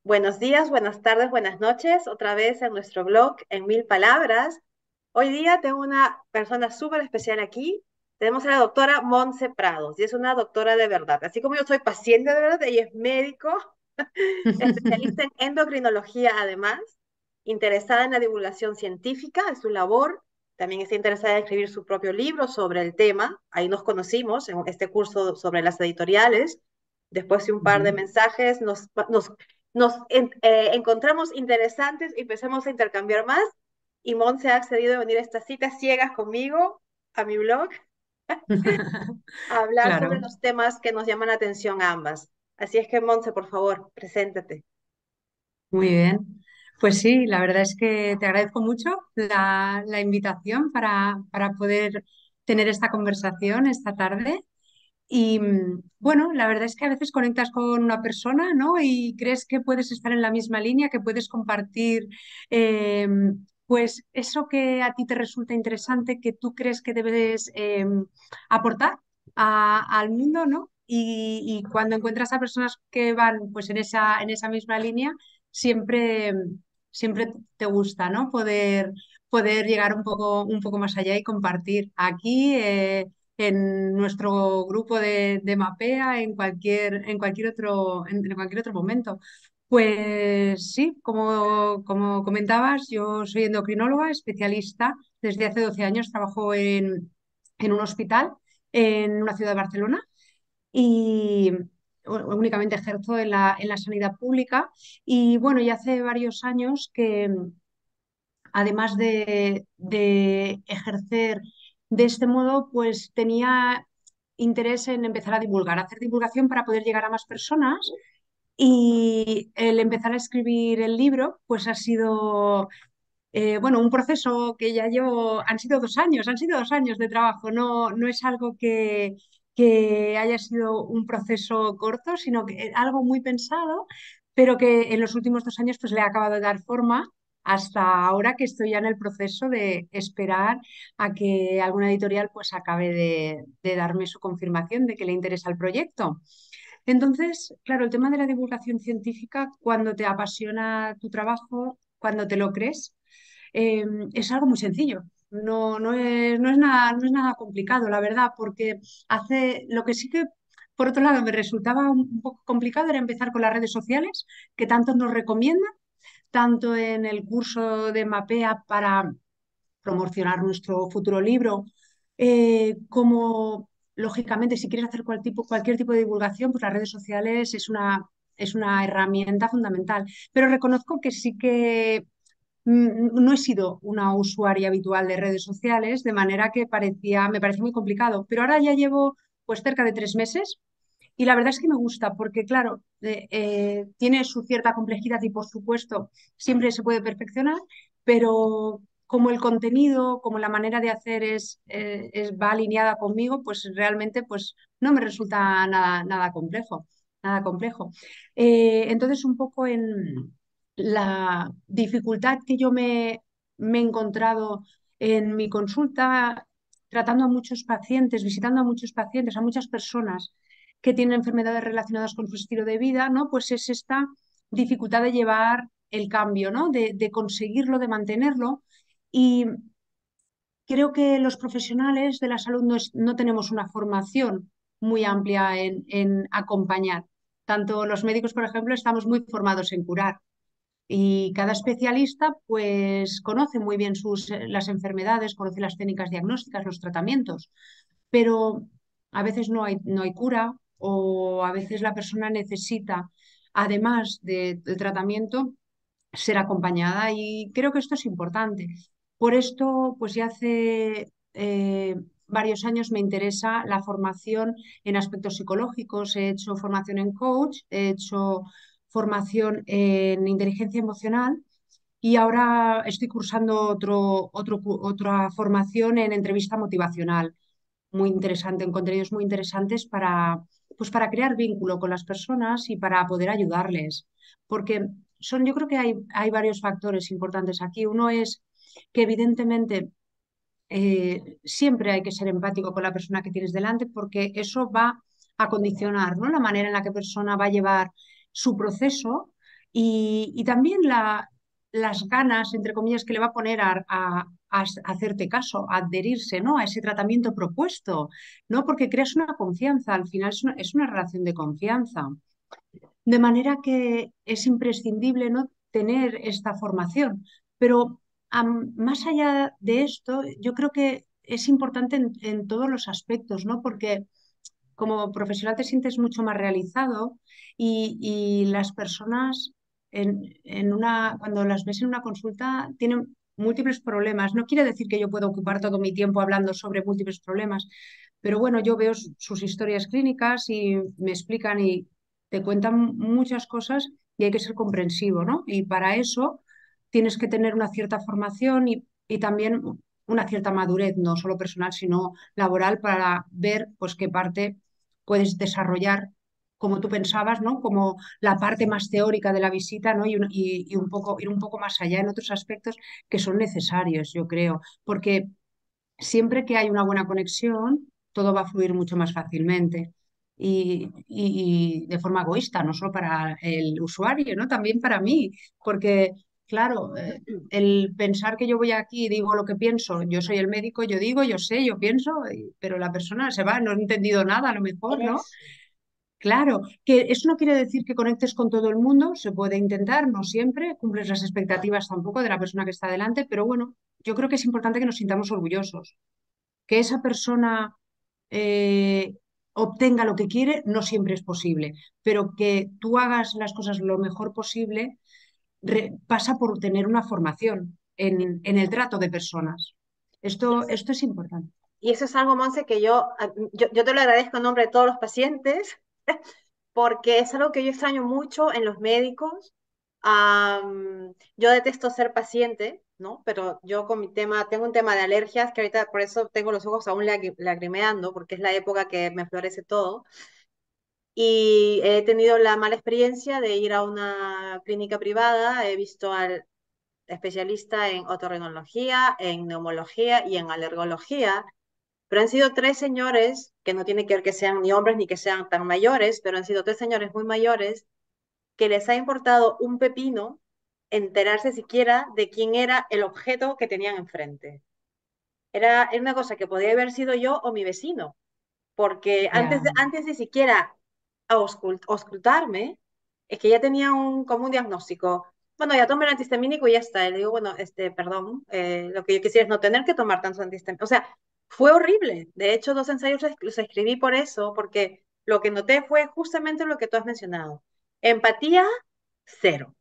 Buenos días, buenas tardes, buenas noches, otra vez en nuestro blog en 1000 palabras. Hoy día tengo una persona súper especial aquí. Tenemos a la doctora Montse Prados y es una doctora de verdad. Así como yo soy paciente de verdad, ella es médico, especialista en endocrinología además, interesada en la divulgación científica de su labor. También está interesada en escribir su propio libro sobre el tema. Ahí nos conocimos en este curso sobre las editoriales. Después de un par de Ujú. mensajes, encontramos interesantes y empezamos a intercambiar más. Y Monse ha accedido a venir a estas citas ciegas conmigo a mi blog a hablar sobre Claro, los temas que nos llaman la atención a ambas. Así es que, Monse, por favor, preséntate. muy bien. Pues sí, la verdad es que te agradezco mucho la invitación para poder tener esta conversación esta tarde. Y bueno, la verdad es que a veces conectas con una persona, ¿no? Y crees que puedes estar en la misma línea, que puedes compartir, eh, pues eso que a ti te resulta interesante, que tú crees que debes aportar al mundo, ¿no? Y cuando encuentras a personas que van pues en esa misma línea, siempre, siempre te gusta, ¿no? Poder llegar un poco más allá y compartir. Aquí, en nuestro grupo de Mapea, en cualquier otro momento. Pues sí, como comentabas, yo soy endocrinóloga, especialista. Desde hace 12 años trabajo en un hospital en una ciudad de Barcelona y únicamente ejerzo en la sanidad pública. Y bueno, ya hace varios años que además de ejercer de este modo, pues tenía interés en empezar a divulgar, a hacer divulgación para poder llegar a más personas. Y el empezar a escribir el libro, pues ha sido, bueno, un proceso que ya llevo, han sido 2 años de trabajo, no es algo que haya sido un proceso corto, sino que algo muy pensado, pero que en los últimos 2 años pues le ha acabado de dar forma hasta ahora que estoy ya en el proceso de esperar a que alguna editorial pues acabe de darme su confirmación de que le interesa el proyecto. Entonces, claro, el tema de la divulgación científica, cuando te apasiona tu trabajo, cuando te lo crees, es algo muy sencillo. No es nada complicado, la verdad, porque hace lo que sí que, por otro lado, me resultaba un poco complicado era empezar con las redes sociales, que tanto nos recomiendan, tanto en el curso de Mapea para promocionar nuestro futuro libro, como lógicamente si quieres hacer cualquier tipo de divulgación, pues las redes sociales es una herramienta fundamental. Pero reconozco que sí que no he sido una usuaria habitual de redes sociales, de manera que me parecía muy complicado. Pero ahora ya llevo pues cerca de 3 meses y la verdad es que me gusta porque, claro, tiene su cierta complejidad y, por supuesto, siempre se puede perfeccionar, pero como el contenido, como la manera de hacer va alineada conmigo, pues realmente pues, no me resulta nada complejo, nada complejo. Entonces, un poco en la dificultad que yo me he encontrado en mi consulta, tratando a muchos pacientes, visitando a muchos pacientes, a muchas personas que tienen enfermedades relacionadas con su estilo de vida, ¿no? Pues es esta dificultad de llevar el cambio, ¿no? De conseguirlo, de mantenerlo. Y creo que los profesionales de la salud no tenemos una formación muy amplia en acompañar. Tanto los médicos, por ejemplo, estamos muy formados en curar. Y cada especialista pues conoce muy bien las enfermedades, conoce las técnicas diagnósticas, los tratamientos, pero a veces no hay cura o a veces la persona necesita, además del tratamiento, ser acompañada y creo que esto es importante. Por esto, pues ya hace varios años me interesa la formación en aspectos psicológicos. He hecho formación en coach, he hecho formación en inteligencia emocional y ahora estoy cursando otra formación en entrevista motivacional muy interesante, en contenidos muy interesantes pues para crear vínculo con las personas y para poder ayudarles. Porque yo creo que hay varios factores importantes aquí. Uno es que evidentemente siempre hay que ser empático con la persona que tienes delante porque eso va a condicionar, ¿no? La manera en la que la persona va a llevar su proceso y también las ganas, entre comillas, que le va a poner a hacerte caso, a adherirse, ¿no? A ese tratamiento propuesto, ¿no? Porque creas una confianza, al final es una relación de confianza. De manera que es imprescindible, ¿no? Tener esta formación. Pero más allá de esto, yo creo que es importante en todos los aspectos, ¿no? Porque como profesional te sientes mucho más realizado y las personas cuando las ves en una consulta tienen múltiples problemas. No quiere decir que yo pueda ocupar todo mi tiempo hablando sobre múltiples problemas, pero bueno, yo veo sus historias clínicas y me explican y te cuentan muchas cosas y hay que ser comprensivo, ¿no? Y para eso tienes que tener una cierta formación y también una cierta madurez, no solo personal, sino laboral, para ver pues qué parte puedes desarrollar como tú pensabas, ¿no? Como la parte más teórica de la visita, ¿no? Y un poco, ir un poco más allá en otros aspectos que son necesarios, yo creo, porque siempre que hay una buena conexión, todo va a fluir mucho más fácilmente. Y de forma egoísta, no solo para el usuario, ¿no? También para mí, porque, claro, el pensar que yo voy aquí y digo lo que pienso, yo soy el médico, yo digo, yo sé, yo pienso, pero la persona se va, no ha entendido nada a lo mejor, ¿no? Eso. Claro, que eso no quiere decir que conectes con todo el mundo, se puede intentar, no siempre, cumples las expectativas tampoco de la persona que está delante, pero bueno, yo creo que es importante que nos sintamos orgullosos, que esa persona eh, obtenga lo que quiere, no siempre es posible, pero que tú hagas las cosas lo mejor posible pasa por tener una formación en el trato de personas. Y Esto es importante. y eso es algo, Monse, que yo te lo agradezco en nombre de todos los pacientes, porque es algo que yo extraño mucho en los médicos. Yo detesto ser paciente, ¿no? Pero yo con mi tema, tengo un tema de alergias que ahorita por eso tengo los ojos aún lagrimeando, porque es la época que me florece todo. Y he tenido la mala experiencia de ir a una clínica privada, he visto al especialista en otorrinolaringología, en neumología y en alergología, pero han sido tres señores, que no tiene que ver que sean ni hombres ni que sean tan mayores, pero han sido tres señores muy mayores, que les ha importado un pepino enterarse siquiera de quién era el objeto que tenían enfrente. Era una cosa que podía haber sido yo o mi vecino, porque Ya, antes de siquiera auscultarme, es que ya tenía como un diagnóstico. Bueno, ya tomé el antihistamínico y ya está. Y le digo, bueno, perdón, lo que yo quisiera es no tener que tomar tantos antihistamínicos. O sea, fue horrible. De hecho, dos ensayos los escribí por eso, porque lo que noté fue justamente lo que tú has mencionado. Empatía, cero.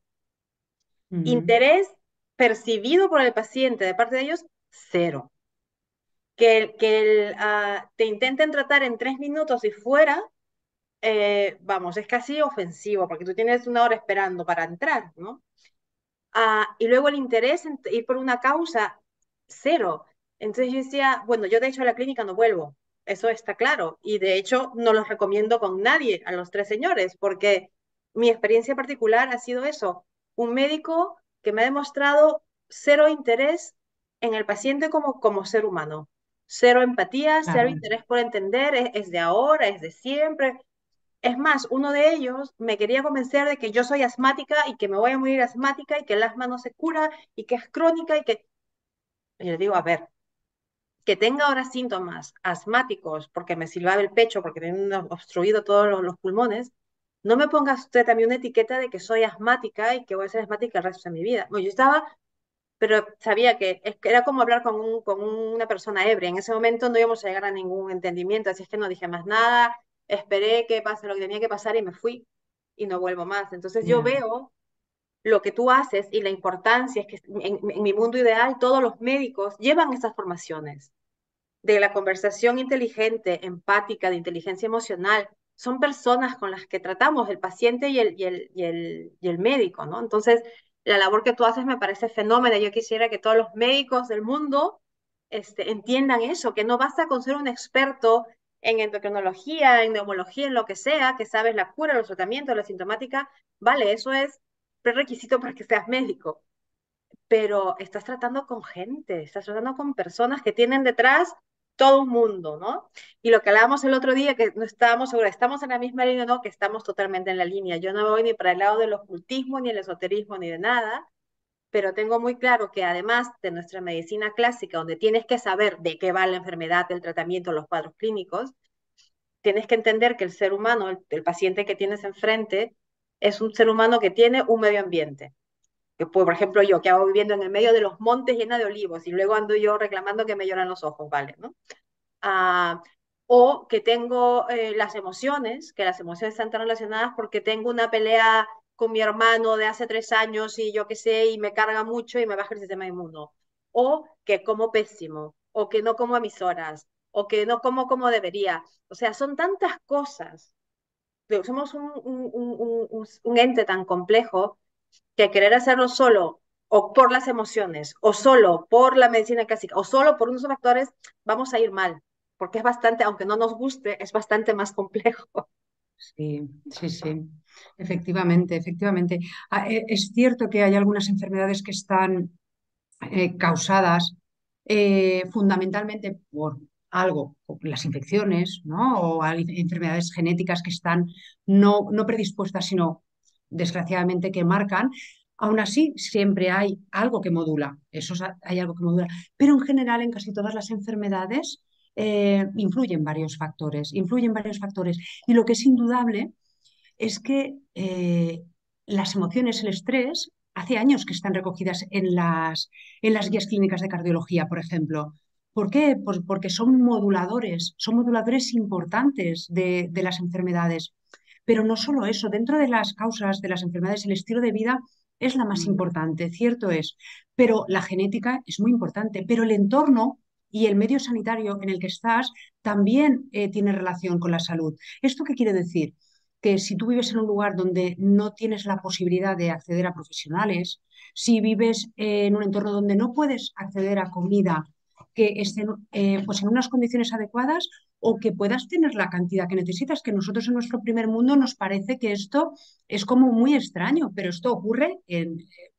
ujú, Interés percibido por el paciente de parte de ellos, cero. Te intenten tratar en 3 minutos y fuera, vamos, es casi ofensivo, porque tú tienes una hora esperando para entrar, ¿no? Y luego el interés en ir por una causa, cero. Entonces yo decía, bueno, yo de hecho a la clínica no vuelvo, eso está claro, y de hecho no los recomiendo con nadie a los tres señores, porque mi experiencia particular ha sido eso, un médico que me ha demostrado cero interés en el paciente como ser humano, cero empatía, cero claro, interés por entender, es de ahora, es de siempre, es más, uno de ellos me quería convencer de que yo soy asmática y que me voy a morir asmática y que el asma no se cura y que es crónica y que... Y le digo, a ver, que tenga ahora síntomas asmáticos porque me silbaba el pecho, porque tenía obstruido todos los pulmones, no me ponga usted también una etiqueta de que soy asmática y que voy a ser asmática el resto de mi vida. Bueno, yo estaba, pero sabía que era como hablar con una persona ebria. En ese momento no íbamos a llegar a ningún entendimiento, así es que no dije más nada, esperé que pase lo que tenía que pasar y me fui y no vuelvo más. Entonces yo ya, veo lo que tú haces y la importancia es que en mi mundo ideal todos los médicos llevan estas formaciones de la conversación inteligente, empática, de inteligencia emocional. Son personas con las que tratamos, el paciente y el médico, ¿no? Entonces, la labor que tú haces me parece fenómeno. Yo quisiera que todos los médicos del mundo entiendan eso, que no basta con ser un experto en endocrinología, en neumología, en lo que sea, que sabes la cura, los tratamientos, la sintomática, vale, eso es prerequisito para que seas médico, pero estás tratando con gente, estás tratando con personas que tienen detrás todo un mundo, ¿no? Y lo que hablábamos el otro día, que no estábamos seguros, ¿estamos en la misma línea o no? Que estamos totalmente en la línea. Yo no voy ni para el lado del ocultismo, ni el esoterismo, ni de nada, pero tengo muy claro que además de nuestra medicina clásica, donde tienes que saber de qué va la enfermedad, el tratamiento, los cuadros clínicos, tienes que entender que el ser humano, el paciente que tienes enfrente, es un ser humano que tiene un medio ambiente. Que, por ejemplo, yo que hago viviendo en el medio de los montes llena de olivos y luego ando yo reclamando que me lloran los ojos, ¿vale? ¿No? Ah, o que tengo las emociones, que las emociones están tan relacionadas porque tengo una pelea con mi hermano de hace 3 años y yo qué sé, y me carga mucho y me baja el sistema inmuno. O que como pésimo, o que no como a mis horas, o que no como como debería. O sea, son tantas cosas. Somos un ente tan complejo que querer hacerlo solo o por las emociones, o solo por la medicina clásica, o solo por unos factores, vamos a ir mal, porque es bastante, aunque no nos guste, es bastante más complejo. Sí, sí, sí, efectivamente, efectivamente. Es cierto que hay algunas enfermedades que están causadas fundamentalmente por algo, o las infecciones, ¿no? O hay enfermedades genéticas que están no predispuestas, sino desgraciadamente que marcan. Aún así, siempre hay algo que modula, hay algo que modula, pero en general en casi todas las enfermedades influyen varios factores. Y lo que es indudable es que las emociones, el estrés, hace años que están recogidas en las guías clínicas de cardiología, por ejemplo. ¿Por qué? Pues porque son moduladores importantes de las enfermedades. Pero no solo eso, dentro de las causas de las enfermedades, el estilo de vida es la más Mm. importante, cierto es, pero la genética es muy importante, pero el entorno y el medio sanitario en el que estás también tiene relación con la salud. ¿Esto qué quiere decir? Que si tú vives en un lugar donde no tienes la posibilidad de acceder a profesionales, si vives en un entorno donde no puedes acceder a comida que estén pues en unas condiciones adecuadas o que puedas tener la cantidad que necesitas, que nosotros en nuestro primer mundo nos parece que esto es como muy extraño, pero esto ocurre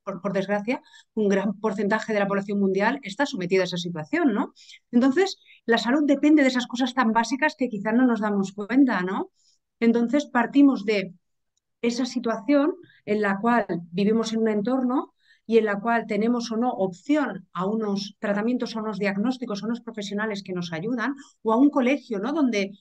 por desgracia, un gran porcentaje de la población mundial está sometida a esa situación, ¿no? Entonces, la salud depende de esas cosas tan básicas que quizás no nos damos cuenta, ¿no? Entonces partimos de esa situación en la cual vivimos en un entorno y en la cual tenemos o no opción a unos tratamientos, a unos diagnósticos, a unos profesionales que nos ayudan, o a un colegio, ¿no? Donde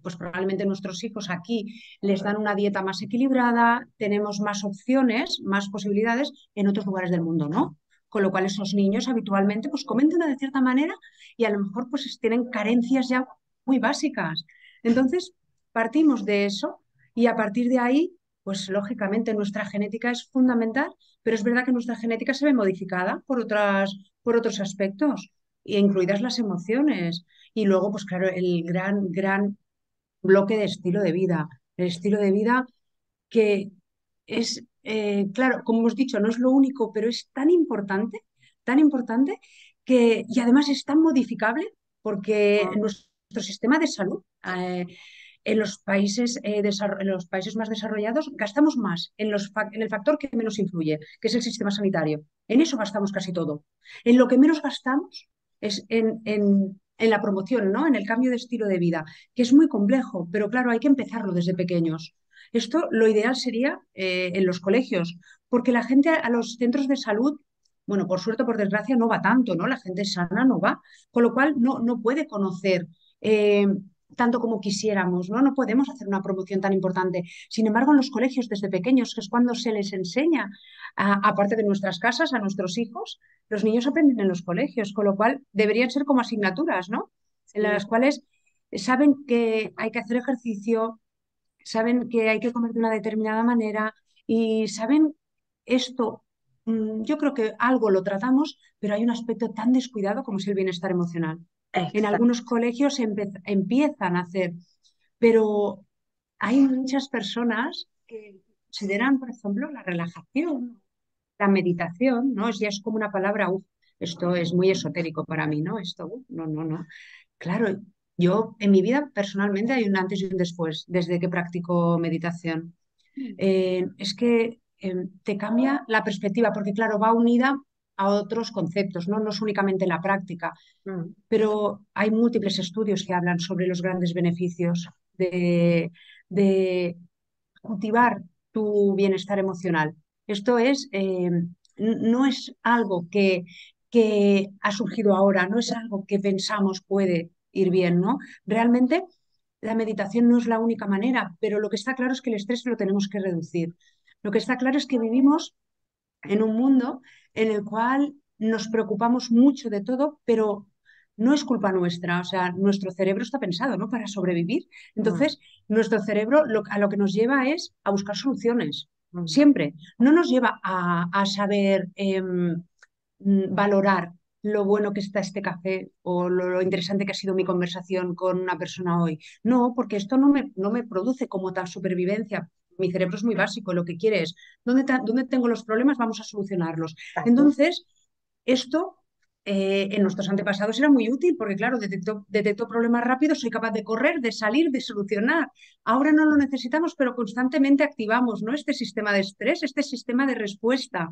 pues probablemente nuestros hijos aquí les dan una dieta más equilibrada, tenemos más opciones, más posibilidades, en otros lugares del mundo, ¿no? Con lo cual esos niños habitualmente pues comen de una cierta manera y a lo mejor pues tienen carencias ya muy básicas. Entonces, partimos de eso y a partir de ahí, pues lógicamente nuestra genética es fundamental, pero es verdad que nuestra genética se ve modificada por otros aspectos, incluidas las emociones. Y luego, pues claro, el gran bloque de estilo de vida. El estilo de vida que es, claro, como hemos dicho, no es lo único, pero es tan importante y además es tan modificable porque nuestro sistema de salud en los países más desarrollados gastamos más en el factor que menos influye, que es el sistema sanitario. En eso gastamos casi todo. En lo que menos gastamos es en la promoción, ¿no? En el cambio de estilo de vida, que es muy complejo, pero claro, hay que empezarlo desde pequeños. Esto lo ideal sería en los colegios, porque la gente a los centros de salud, bueno, por suerte o por desgracia, no va tanto, ¿no? La gente sana no va, con lo cual no puede conocer eh, tanto como quisiéramos, ¿no? No podemos hacer una promoción tan importante. Sin embargo, en los colegios desde pequeños, que es cuando se les enseña, aparte de nuestras casas, a nuestros hijos, los niños aprenden en los colegios, con lo cual deberían ser como asignaturas, ¿no? En Sí, las cuales saben que hay que hacer ejercicio, saben que hay que comer de una determinada manera y saben esto. Yo creo que algo lo tratamos, pero hay un aspecto tan descuidado como es el bienestar emocional. En exacto. algunos colegios empiezan a hacer, pero hay muchas personas que consideran, por ejemplo, la relajación, la meditación, ¿no? Ya es como una palabra, esto es muy esotérico para mí, ¿no? Esto, no. Claro, yo en mi vida personalmente hay un antes y un después desde que practico meditación. Es que te cambia la perspectiva, porque claro, va unida. a otros conceptos, ¿no? No es únicamente la práctica, mm, pero hay múltiples estudios que hablan sobre los grandes beneficios de cultivar tu bienestar emocional. Esto es, no es algo que ha surgido ahora, no es algo que pensamos puede ir bien, ¿no? Realmente la meditación no es la única manera, pero lo que está claro es que el estrés lo tenemos que reducir. Lo que está claro es que vivimos en un mundo en el cual nos preocupamos mucho de todo, pero no es culpa nuestra. O sea, nuestro cerebro está pensado, ¿no? Para sobrevivir. mm, Entonces, nuestro cerebro a lo que nos lleva es a buscar soluciones. mm, Siempre. No nos lleva a saber valorar lo bueno que está este café o lo interesante que ha sido mi conversación con una persona hoy. No, porque esto no me produce como tal supervivencia. Mi cerebro es muy básico, lo que quiere es, ¿dónde tengo los problemas? Vamos a solucionarlos. Exacto. Entonces, esto en nuestros antepasados era muy útil porque, claro, detecto problemas rápidos, soy capaz de correr, de salir, de solucionar. Ahora no lo necesitamos, pero constantemente activamos, ¿no? Este sistema de estrés, este sistema de respuesta.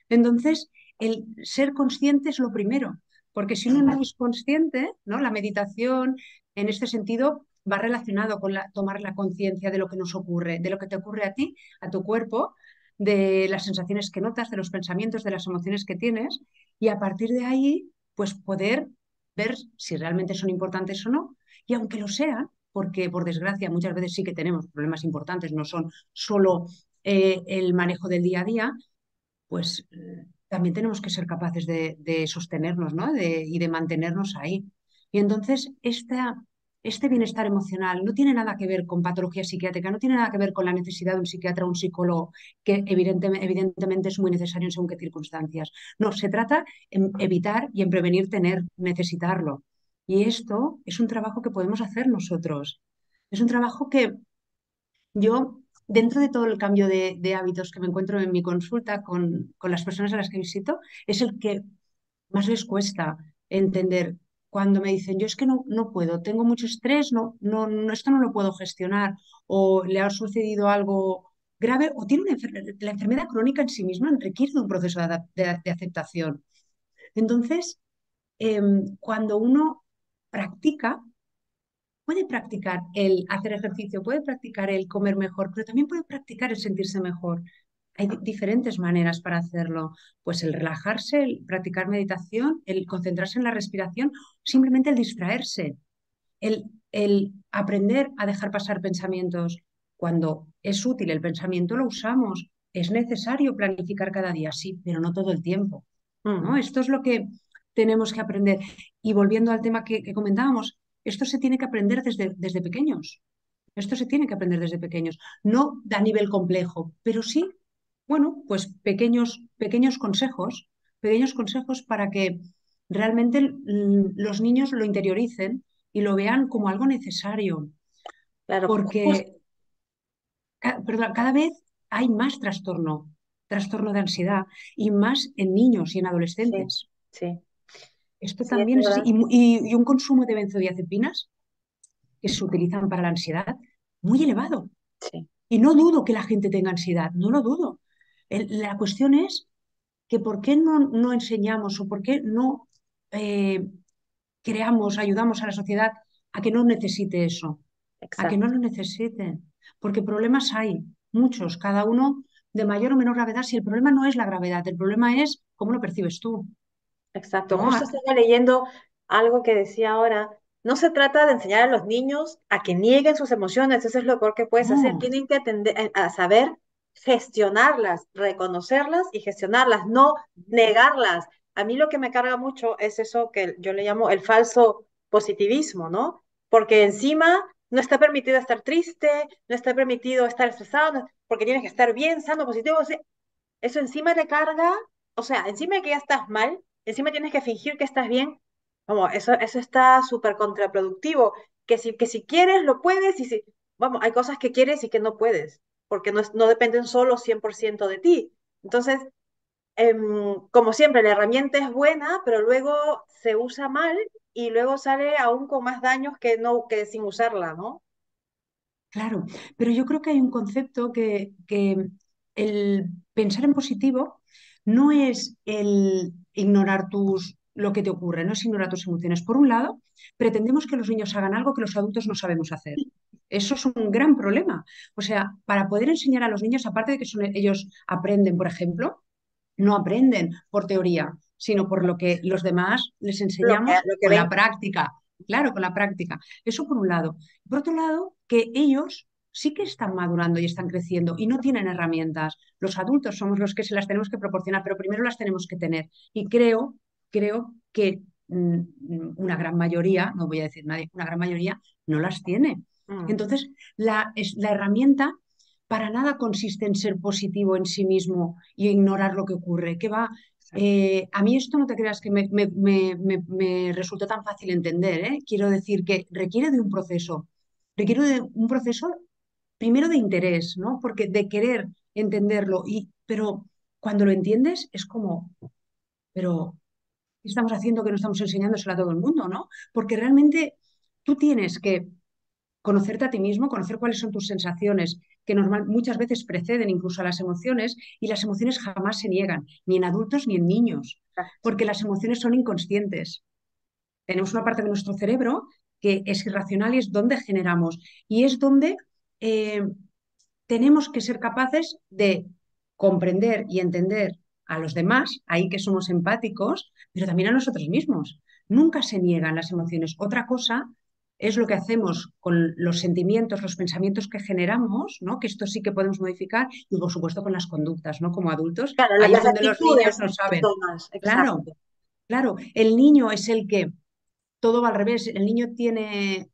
Entonces, el ser consciente es lo primero, porque si uno no es consciente, ¿no? La meditación, en este sentido, va relacionado con tomar la conciencia de lo que nos ocurre, de lo que te ocurre a ti, a tu cuerpo, de las sensaciones que notas, de los pensamientos, de las emociones que tienes, y a partir de ahí, pues poder ver si realmente son importantes o no. Y aunque lo sean, porque por desgracia muchas veces sí que tenemos problemas importantes, no son solo el manejo del día a día, pues también tenemos que ser capaces de sostenernos, ¿no? Y de mantenernos ahí. Y entonces, este bienestar emocional no tiene nada que ver con patología psiquiátrica, no tiene nada que ver con la necesidad de un psiquiatra o un psicólogo, que evidentemente es muy necesario en según qué circunstancias. No, se trata en evitar y en prevenir tener, necesitarlo. Y esto es un trabajo que podemos hacer nosotros. Es un trabajo que yo, dentro de todo el cambio de hábitos que me encuentro en mi consulta con las personas a las que visito, es el que más les cuesta entender cuando me dicen, yo es que no puedo, tengo mucho estrés, esto no lo puedo gestionar, o le ha sucedido algo grave, o tiene la enfermedad crónica en sí misma requiere de un proceso de aceptación. Entonces, cuando uno practica, puede practicar el hacer ejercicio, puede practicar el comer mejor, pero también puede practicar el sentirse mejor. Hay diferentes maneras para hacerlo. Pues el relajarse, el practicar meditación, el concentrarse en la respiración, simplemente el distraerse, el aprender a dejar pasar pensamientos. Cuando es útil el pensamiento, lo usamos. Es necesario planificar cada día, sí, pero no todo el tiempo, ¿no? mm. Esto es lo que tenemos que aprender. Y volviendo al tema que comentábamos, esto se tiene que aprender desde pequeños. Esto se tiene que aprender desde pequeños. No a nivel complejo, pero sí, bueno, pues pequeños consejos para que realmente los niños lo interioricen y lo vean como algo necesario. Claro, Porque, perdón, cada vez hay más trastorno de ansiedad y más en niños y en sí, adolescentes. sí, Esto sí, es también es así. verdad. Y un consumo de benzodiazepinas que se utilizan para la ansiedad muy elevado. Sí, Y no dudo que la gente tenga ansiedad, no lo dudo. La cuestión es que por qué no enseñamos o por qué no eh, creamos, ayudamos a la sociedad a que no necesite eso, a que no exacto, lo necesite. Porque problemas hay, muchos, cada uno de mayor o menor gravedad. Si el problema no es la gravedad, el problema es cómo lo percibes tú, exacto. ¿no? Justo estaba leyendo algo que decía ahora, no se trata de enseñar a los niños a que nieguen sus emociones, eso es lo peor que puedes hacer. No, Tienen que atender, a saber gestionarlas, reconocerlas y gestionarlas, no negarlas. A mí lo que me carga mucho es eso que yo le llamo el falso positivismo, ¿no? Porque encima no está permitido estar triste, no está permitido estar estresado, porque tienes que estar bien, sano, positivo. O sea, eso encima te carga, o sea, encima de que ya estás mal, encima tienes que fingir que estás bien. Vamos, eso está súper contraproductivo. Que si quieres, lo puedes, y si, vamos, hay cosas que quieres y que no puedes, porque no dependen solo 100% de ti. Entonces, como siempre, la herramienta es buena, pero luego se usa mal y luego sale aún con más daños que, no, que sin usarla, ¿no? claro, pero yo creo que hay un concepto que el pensar en positivo no es el ignorar lo que te ocurre, no es ignorar tus emociones. Por un lado, pretendemos que los niños hagan algo que los adultos no sabemos hacer. Eso es un gran problema. O sea, para poder enseñar a los niños, aparte de que ellos aprenden, por ejemplo, no aprenden por teoría, sino por lo que los demás les enseñamos lo que con ven. la práctica. Claro, con la práctica. Eso por un lado. Por otro lado, que ellos sí que están madurando y están creciendo y no tienen herramientas. Los adultos somos los que se las tenemos que proporcionar, pero primero las tenemos que tener. Y creo que una gran mayoría, no voy a decir nadie, una gran mayoría no las tiene. Mm, Entonces, la herramienta para nada consiste en ser positivo en sí mismo y ignorar lo que ocurre. Que va, exacto. a mí esto no te creas que me resultó tan fácil entender, ¿eh? Quiero decir que requiere de un proceso primero de interés, ¿no? Porque de querer entenderlo, pero cuando lo entiendes es como, pero ¿qué estamos haciendo que no estamos enseñándoselo a todo el mundo, ¿no? Porque realmente tú tienes que conocerte a ti mismo, conocer cuáles son tus sensaciones, que muchas veces preceden incluso a las emociones, y las emociones jamás se niegan, ni en adultos ni en niños, Exacto. porque las emociones son inconscientes. Tenemos una parte de nuestro cerebro que es irracional y es donde generamos, y es donde eh, tenemos que ser capaces de comprender y entender a los demás, ahí que somos empáticos, pero también a nosotros mismos. Nunca se niegan las emociones. Otra cosa es lo que hacemos con los sentimientos, los pensamientos que generamos, ¿no? Que esto sí que podemos modificar, y por supuesto con las conductas, ¿no? Como adultos, Claro, ahí es las donde los niños actitudes no que saben. tomas, Claro, exacto. claro, el niño es el que todo va al revés. El niño tiene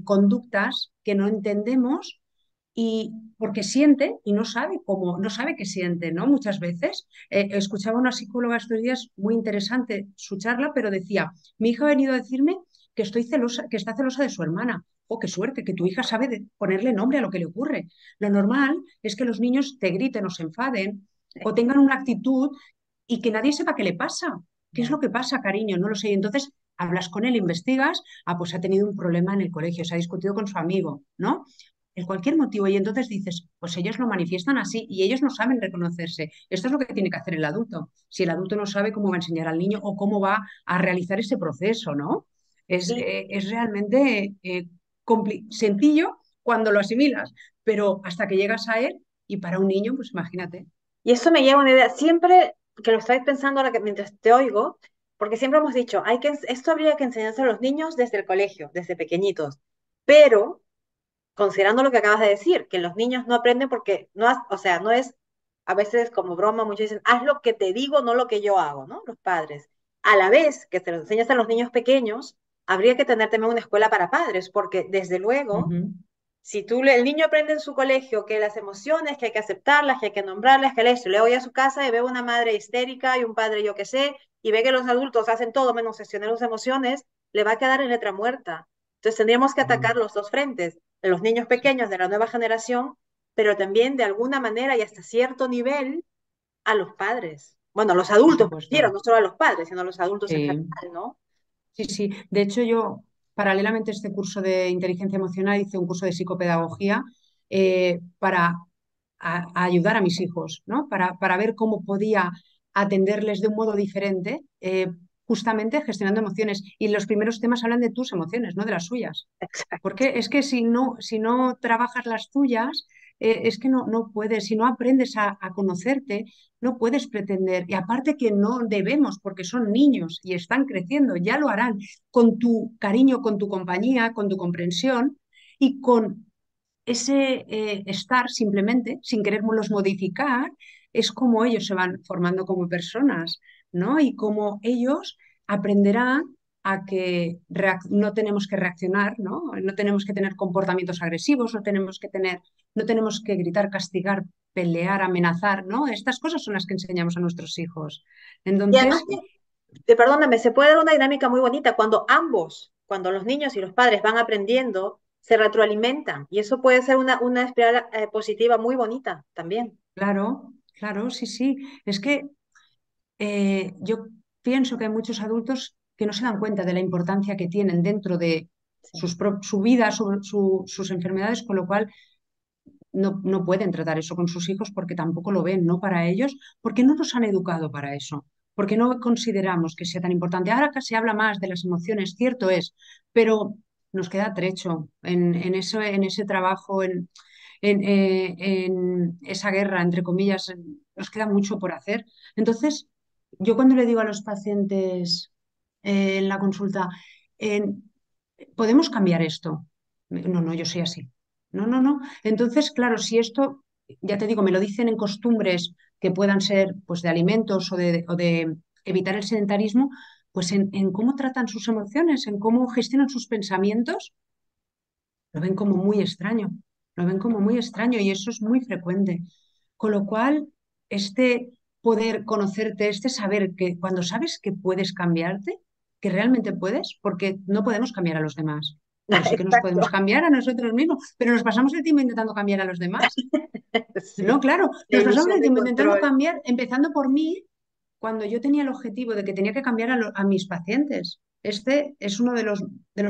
conductas que no entendemos y porque siente y no sabe cómo, no sabe qué siente, ¿no? Muchas veces. Escuchaba a una psicóloga estos días, muy interesante su charla, pero decía, mi hija ha venido a decirme que estoy celosa, que está celosa de su hermana. Oh, qué suerte, que tu hija sabe ponerle nombre a lo que le ocurre. Lo normal es que los niños te griten o se enfaden o tengan una actitud y que nadie sepa qué le pasa. ¿Qué es Ya. lo que pasa, cariño? No lo sé. Y entonces hablas con él, investigas, pues ha tenido un problema en el colegio, se ha discutido con su amigo, ¿no? En cualquier motivo. Y entonces dices, pues ellos lo manifiestan así y ellos no saben reconocerse. Esto es lo que tiene que hacer el adulto. Si el adulto no sabe cómo va a enseñar al niño o cómo va a realizar ese proceso, ¿no? Y, Es realmente sencillo cuando lo asimilas, pero hasta que llegas a él y para un niño, pues imagínate. y eso me lleva a una idea, siempre que lo estoy pensando ahora que mientras te oigo, porque siempre hemos dicho, esto habría que enseñarse a los niños desde el colegio, desde pequeñitos, pero considerando lo que acabas de decir, que los niños no aprenden porque o sea, no es, a veces como broma, muchos dicen, haz lo que te digo, no lo que yo hago, ¿no? Los padres. A la vez que se los enseñas a los niños pequeños, habría que tener también una escuela para padres, porque desde luego, Ujú, si el niño aprende en su colegio que las emociones, que hay que aceptarlas, que hay que nombrarlas, que esto, luego voy a su casa y veo una madre histérica y un padre yo qué sé, y ve que los adultos hacen todo menos gestionar sus emociones, le va a quedar en letra muerta. Entonces tendríamos que claro, atacar los dos frentes, de los niños sí, pequeños de la nueva generación, pero también de alguna manera y hasta cierto nivel a los padres. Bueno, a los por adultos, prefiero, supuesto. no solo a los padres, sino a los adultos en Sí. general, ¿no? Sí, sí. De hecho, yo, paralelamente a este curso de inteligencia emocional, hice un curso de psicopedagogía para a ayudar a mis hijos, ¿no? Para ver cómo podía atenderles de un modo diferente, justamente gestionando emociones. Y los primeros temas hablan de tus emociones, no de las suyas. Exacto. Porque es que si no trabajas las tuyas, es que no puedes, si no aprendes a conocerte, no puedes pretender. Y aparte que no debemos, porque son niños y están creciendo, ya lo harán con tu cariño, con tu compañía, con tu comprensión y con ese estar simplemente, sin quererlos modificar, es como ellos se van formando como personas, ¿no? Y como ellos aprenderán a que no tenemos que reaccionar, ¿no? No tenemos que tener comportamientos agresivos, no tenemos que gritar, castigar, pelear, amenazar, ¿no? Estas cosas son las que enseñamos a nuestros hijos. Y además, Entonces, perdóname, se puede dar una dinámica muy bonita cuando ambos, cuando los niños y los padres van aprendiendo, se retroalimentan. Y eso puede ser una espiral positiva muy bonita también. claro, claro, sí, sí. Es que yo pienso que hay muchos adultos que no se dan cuenta de la importancia que tienen dentro de Sí. su vida, sus enfermedades, con lo cual no pueden tratar eso con sus hijos porque tampoco lo ven, ¿no? Para ellos, porque no nos han educado para eso, porque no consideramos que sea tan importante. Ahora que se habla más de las emociones, cierto es, pero nos queda trecho en ese trabajo, en esa guerra, entre comillas, nos queda mucho por hacer. Entonces, yo cuando le digo a los pacientes en la consulta, en- ¿podemos cambiar esto? No, no, yo soy así. No, no, no. Entonces, claro, si esto, ya te digo, me lo dicen en costumbres que puedan ser pues de alimentos o de evitar el sedentarismo, pues en cómo tratan sus emociones, en cómo gestionan sus pensamientos, lo ven como muy extraño, lo ven como muy extraño y eso es muy frecuente. Con lo cual, este poder conocerte, este saber que cuando sabes que puedes cambiarte, que realmente puedes, porque no podemos cambiar a los demás, pero sí que nos podemos Exacto. cambiar a nosotros mismos, pero nos pasamos el tiempo intentando cambiar a los demás. No, Sí, claro, la nos pasamos ilusión el de tiempo intentando control. cambiar, empezando por mí, cuando yo tenía el objetivo de que tenía que cambiar a mis pacientes. Este es uno de los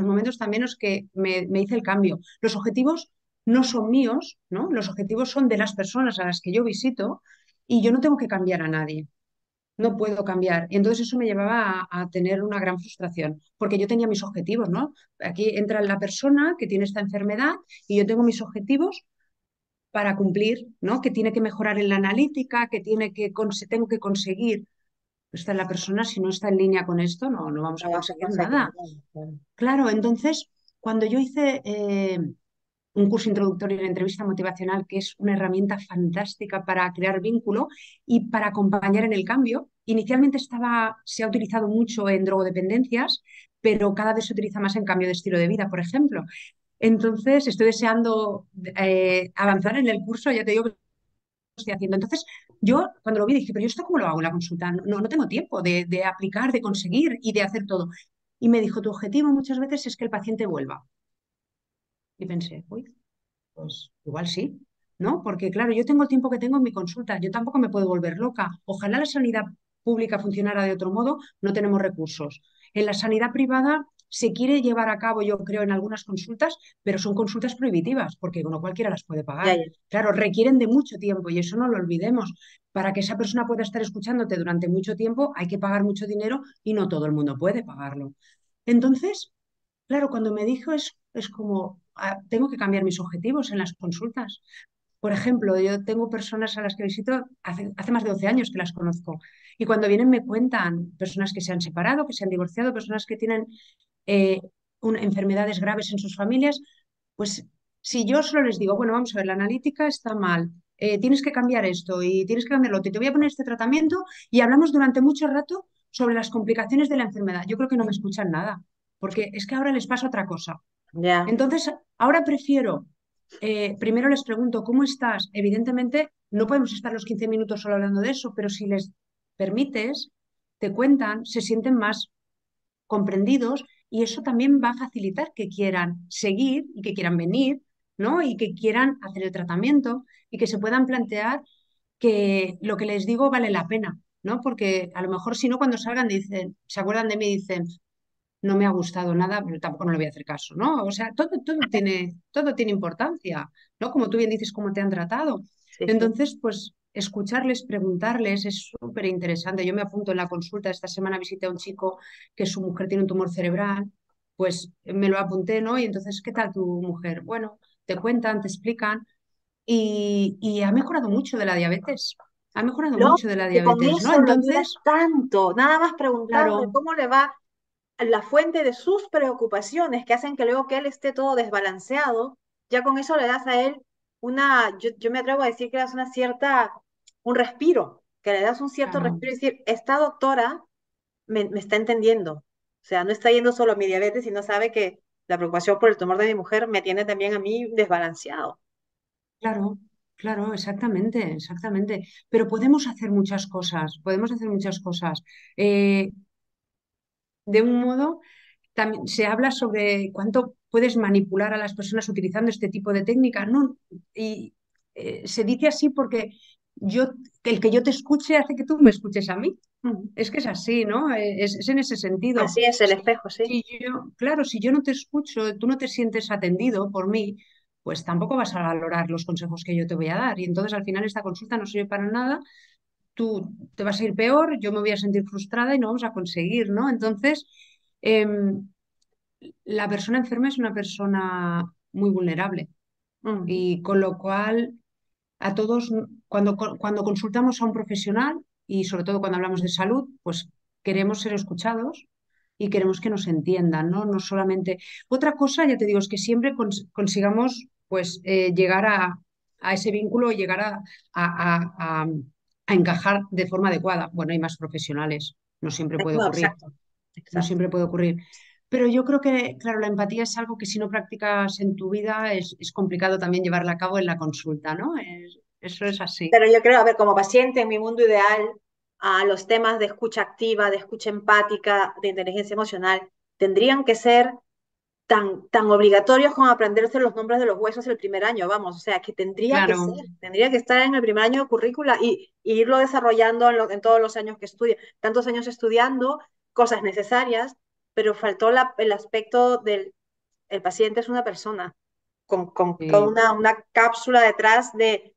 momentos también en los que me hice el cambio. Los objetivos no son míos, ¿no? Los objetivos son de las personas a las que yo visito y yo no tengo que cambiar a nadie. No puedo cambiar. Y entonces eso me llevaba a tener una gran frustración, porque yo tenía mis objetivos, ¿no? Aquí entra la persona que tiene esta enfermedad y yo tengo mis objetivos para cumplir, ¿no? Que tiene que mejorar en la analítica, que tengo que conseguir. Está la persona, si no está en línea con esto, no vamos a No vas a conseguir conseguir nada. nada, claro. Claro, entonces, cuando yo hice un curso introductorio en entrevista motivacional, que es una herramienta fantástica para crear vínculo y para acompañar en el cambio, inicialmente se ha utilizado mucho en drogodependencias, pero cada vez se utiliza más en cambio de estilo de vida, por ejemplo. Entonces, estoy deseando avanzar en el curso, ya te digo que lo estoy haciendo. Entonces, yo cuando lo vi dije, pero ¿yo esto cómo lo hago en la consulta? No tengo tiempo de aplicar, de conseguir y de hacer todo. Y me dijo, tu objetivo muchas veces es que el paciente vuelva. Y pensé, uy, pues igual sí, ¿no? Porque claro, yo tengo el tiempo que tengo en mi consulta, yo tampoco me puedo volver loca. Ojalá la sanidad pública funcionara de otro modo, no tenemos recursos. En la sanidad privada se quiere llevar a cabo, yo creo, en algunas consultas, pero son consultas prohibitivas, porque no cualquiera las puede Ya, pagar. ya. Claro, requieren de mucho tiempo y eso no lo olvidemos. Para que esa persona pueda estar escuchándote durante mucho tiempo, hay que pagar mucho dinero y no todo el mundo puede pagarlo. Entonces, claro, cuando me dijo es como, tengo que cambiar mis objetivos en las consultas. Por ejemplo, yo tengo personas a las que visito hace más de 12 años que las conozco. Y cuando vienen me cuentan personas que se han separado, que se han divorciado, personas que tienen eh, enfermedades graves en sus familias. Pues si yo solo les digo, bueno, vamos a ver, la analítica está mal, tienes que cambiar esto y tienes que cambiar lo otro, y te voy a poner este tratamiento y hablamos durante mucho rato sobre las complicaciones de la enfermedad. Yo creo que no me escuchan nada, porque es que ahora les pasa otra cosa. Ya. Entonces, ahora prefiero, primero les pregunto, ¿cómo estás? Evidentemente, no podemos estar los 15 minutos solo hablando de eso, pero si les permites, te cuentan, se sienten más comprendidos y eso también va a facilitar que quieran seguir y que quieran venir, ¿no? Y que quieran hacer el tratamiento y que se puedan plantear que lo que les digo vale la pena, ¿no? Porque a lo mejor si no, cuando salgan dicen, se acuerdan de mí y dicen, no me ha gustado nada, pero tampoco no le voy a hacer caso, ¿no? O sea, todo tiene importancia, ¿no? Como tú bien dices, cómo te han tratado. Sí, sí. Entonces, pues escucharles, preguntarles es súper interesante. Yo me apunto en la consulta, esta semana visité a un chico que su mujer tiene un tumor cerebral, pues me lo apunté, ¿no? Y entonces, ¿qué tal tu mujer? Bueno, te cuentan, te explican y ha mejorado mucho de la diabetes. Ha mejorado No, mucho de la que con diabetes, ¿no? eso lo ayudas Entonces, tanto, nada más preguntarle claro, cómo le va la fuente de sus preocupaciones que hacen que luego que él esté todo desbalanceado, ya con eso le das a él yo me atrevo a decir que le das un respiro, que le das un cierto claro. respiro, es decir, esta doctora me está entendiendo, o sea, no está yendo solo a mi diabetes, sino sabe que la preocupación por el tumor de mi mujer me tiene también a mí desbalanceado. Claro, claro, exactamente, exactamente. Pero podemos hacer muchas cosas, podemos hacer muchas cosas. Eh, de un modo, también se habla sobre cuánto puedes manipular a las personas utilizando este tipo de técnicas, ¿no? Y se dice así porque yo, el que yo te escuche hace que tú me escuches a mí. Ujú. Es que es así, ¿no? Es en ese sentido. Así es el espejo, sí. Claro, si yo no te escucho, tú no te sientes atendido por mí, pues tampoco vas a valorar los consejos que yo te voy a dar. Y entonces al final esta consulta no sirve para nada, tú te vas a ir peor, yo me voy a sentir frustrada y no vamos a conseguir, ¿no? Entonces, em, la persona enferma es una persona muy vulnerable Mm, y con lo cual a todos, cuando consultamos a un profesional y sobre todo cuando hablamos de salud, pues queremos ser escuchados y queremos que nos entiendan, ¿no? No solamente. Otra cosa, ya te digo, es que siempre consigamos pues llegar a ese vínculo y llegar a encajar de forma adecuada. Bueno, hay más profesionales, no siempre puede no, ocurrir, exacto, no exacto. siempre puede ocurrir. Pero yo creo que, claro, la empatía es algo que si no practicas en tu vida es complicado también llevarla a cabo en la consulta, ¿no? Eso es así. Pero yo creo, a ver, como paciente en mi mundo ideal, a los temas de escucha activa, de escucha empática, de inteligencia emocional, tendrían que ser tan obligatorios como aprenderse los nombres de los huesos el primer año, vamos, o sea, que Claro, tendría que estar en el primer año de currícula y irlo desarrollando en todos los años que estudia, tantos años estudiando, cosas necesarias, pero faltó el aspecto del, el paciente es una persona, con toda sí, una cápsula detrás de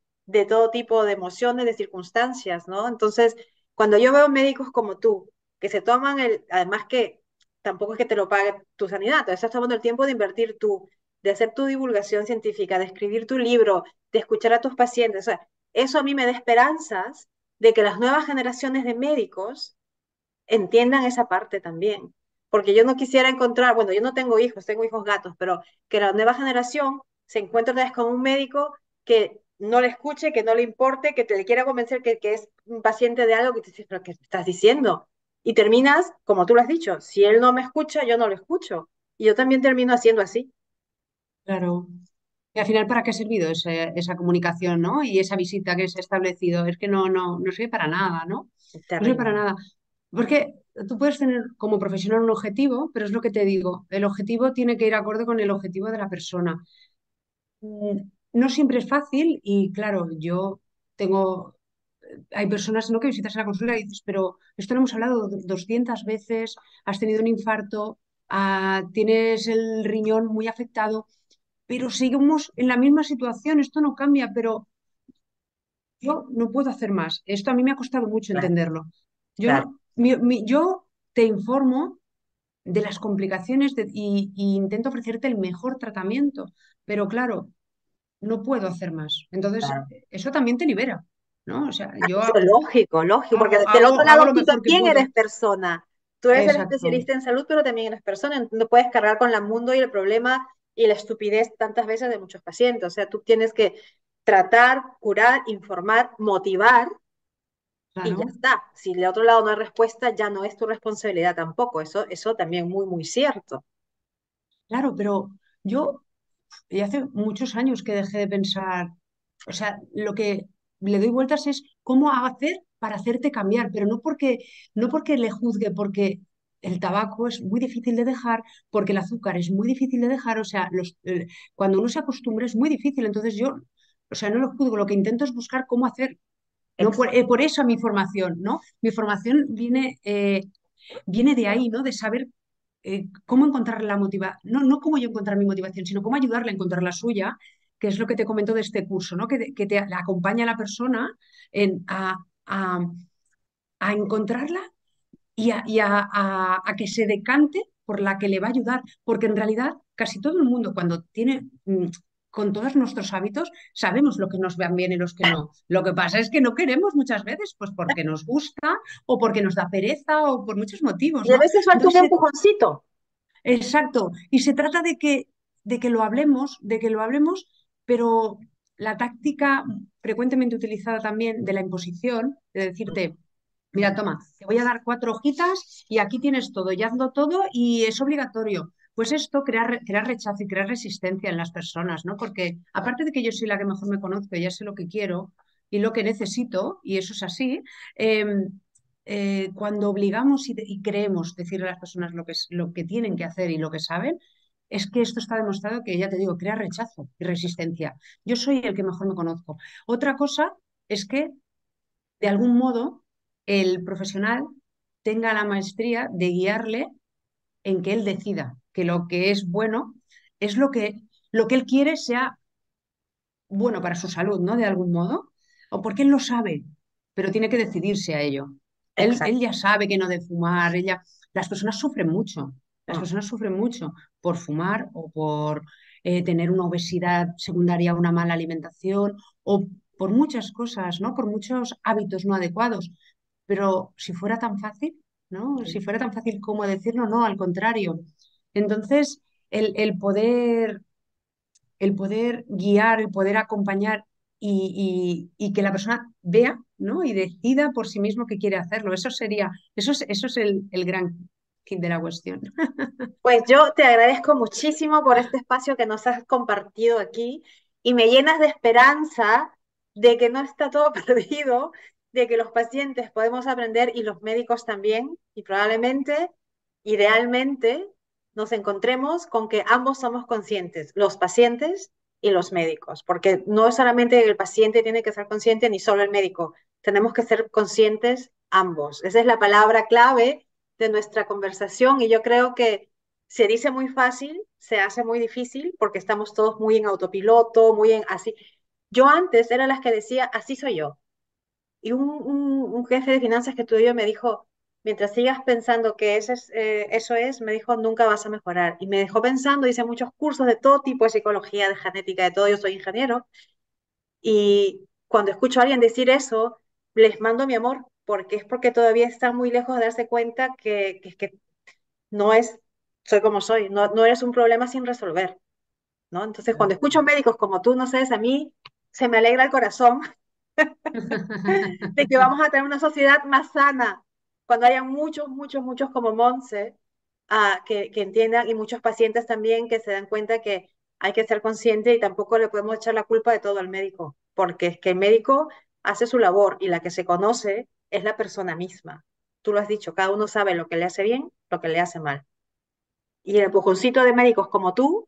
todo tipo de emociones, de circunstancias, ¿no? Entonces, cuando yo veo médicos como tú, que se toman además que tampoco es que te lo pague tu sanidad, te estás tomando el tiempo de invertir tú, de hacer tu divulgación científica, de escribir tu libro, de escuchar a tus pacientes, o sea, eso a mí me da esperanzas de que las nuevas generaciones de médicos entiendan esa parte también. Porque yo no quisiera encontrar, bueno, yo no tengo hijos gatos, pero que la nueva generación se encuentre otra vez con un médico que no le escuche, que no le importe, que te le quiera convencer que es un paciente de algo que te dices, pero ¿qué estás diciendo? Y terminas, como tú lo has dicho, si él no me escucha, yo no lo escucho. Y yo también termino haciendo así. claro. Y al final, ¿para qué ha servido esa comunicación, ¿no? Y esa visita que se ha establecido. Es que no sirve para nada, ¿no? No sirve para Terrible. nada. Porque tú puedes tener como profesional un objetivo, pero es lo que te digo, el objetivo tiene que ir acorde con el objetivo de la persona. No siempre es fácil y claro, yo tengo, hay personas, ¿no?, que visitas a la consulta y dices, pero esto lo hemos hablado 200 veces, has tenido un infarto, tienes el riñón muy afectado, pero seguimos en la misma situación, esto no cambia, pero yo no puedo hacer más. Esto a mí me ha costado mucho Claro, entenderlo. Yo claro, no, yo te informo de las complicaciones y intento ofrecerte el mejor tratamiento, pero claro, no puedo hacer más. Entonces, claro. eso también te libera, ¿no? O sea, yo Lógico, lógico, porque del otro hago lado lo tú mejor que también eres puedo. persona. Tú eres el Exacto, especialista en salud, pero también eres persona. No puedes cargar con el mundo y el problema y la estupidez tantas veces de muchos pacientes. O sea, tú tienes que tratar, curar, informar, motivar y ya claro, está. Si del otro lado no hay respuesta, ya no es tu responsabilidad tampoco. Eso también muy, muy cierto. claro, pero yo y hace muchos años que dejé de pensar, o sea, lo que le doy vueltas es cómo hacer para hacerte cambiar, pero no porque le juzgue, porque el tabaco es muy difícil de dejar, porque el azúcar es muy difícil de dejar, o sea, cuando uno se acostumbra es muy difícil, entonces yo, o sea, no lo juzgo, lo que intento es buscar cómo hacer, ¿no? Exacto. Por eso mi formación, ¿no? Mi formación viene de ahí, ¿no? De saber cómo encontrar la motivación, no cómo yo encontrar mi motivación, sino cómo ayudarle a encontrar la suya, que es lo que te comento de este curso, ¿no? Que te acompaña a la persona a, a encontrarla y a que se decante por la que le va a ayudar, porque en realidad casi todo el mundo cuando tiene... con todos nuestros hábitos sabemos lo que nos van bien y los que no. Lo que pasa es que no queremos muchas veces, pues porque nos gusta o porque nos da pereza o por muchos motivos, Y a ¿no? veces falta un Entonces, empujoncito. exacto. Y se trata de que lo hablemos, pero la táctica frecuentemente utilizada también de la imposición, de decirte, mira, toma, te voy a dar 4 hojitas y aquí tienes todo, y hazlo todo y es obligatorio. Pues esto crea rechazo y crea resistencia en las personas, ¿no? Porque aparte de que yo soy la que mejor me conozco, ya sé lo que quiero y lo que necesito, y eso es así, eh, cuando obligamos y creemos decirle a las personas lo que tienen que hacer y lo que saben, es que esto está demostrado que, ya te digo, crea rechazo y resistencia. Yo soy el que mejor me conozco. Otra cosa es que, de algún modo, el profesional tenga la maestría de guiarle en que él decida que lo que es bueno es lo que él quiere sea. bueno para su salud, ¿no? De algún modo, o porque él lo sabe, pero tiene que decidirse a ello. Él Exacto. ya sabe que no debe fumar, las personas sufren mucho, las Mm. personas sufren mucho por fumar o por tener una obesidad secundaria a una mala alimentación o por muchas cosas, ¿no? Por muchos hábitos no adecuados. Pero si fuera tan fácil, ¿no? Si fuera tan fácil como decirlo, no, al contrario. Entonces, el, el poder el poder guiar, el poder acompañar y que la persona vea, ¿no? Y decida por sí mismo que quiere hacerlo. Eso es el gran kit de la cuestión. Pues yo te agradezco muchísimo por este espacio que nos has compartido aquí y me llenas de esperanza de que no está todo perdido, de que los pacientes podemos aprender y los médicos también, y probablemente, idealmente, nos encontremos con que ambos somos conscientes, los pacientes y los médicos, porque no es solamente el paciente tiene que ser consciente ni solo el médico, tenemos que ser conscientes ambos. Esa es la palabra clave de nuestra conversación y yo creo que se dice muy fácil, se hace muy difícil porque estamos todos muy en autopiloto, muy en así. Yo antes era las que decía, así soy yo. Y un jefe de finanzas que tuve yo me dijo, mientras sigas pensando que eso es, me dijo, nunca vas a mejorar. Y me dejó pensando, hice muchos cursos de todo tipo de psicología, de genética, de todo, yo soy ingeniero. Y cuando escucho a alguien decir eso, les mando mi amor, porque es porque todavía están muy lejos de darse cuenta que no es, soy como soy, no, no eres un problema sin resolver, ¿no? Entonces, cuando escucho médicos como tú, no sabes, a mí se me alegra el corazón de que vamos a tener una sociedad más sana, cuando haya muchos, muchos, muchos como Monse, que entiendan, y muchos pacientes también que se dan cuenta que hay que ser consciente y tampoco le podemos echar la culpa de todo al médico, porque es que el médico hace su labor y la que se conoce es la persona misma. Tú lo has dicho, cada uno sabe lo que le hace bien, lo que le hace mal. Y el empujoncito de médicos como tú,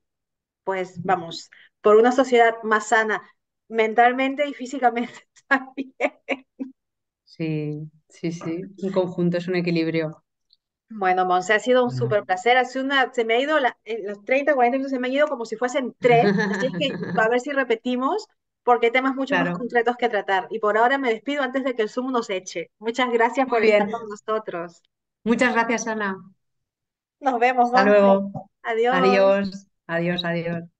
pues vamos, por una sociedad más sana mentalmente y físicamente también. Sí, sí, sí. Un conjunto es un equilibrio. Bueno, Monse, ha sido un súper placer. Se me ha ido los 30, 40 minutos, se me han ido como si fuesen tres. Así es que a ver si repetimos, porque hay temas mucho más Claro. concretos que tratar. Y por ahora me despido antes de que el Zoom nos eche. Muchas gracias Muy por estar bien. con nosotros. Muchas gracias, Ana. Nos vemos, Hasta Monse. luego. Adiós. Adiós. Adiós, adiós.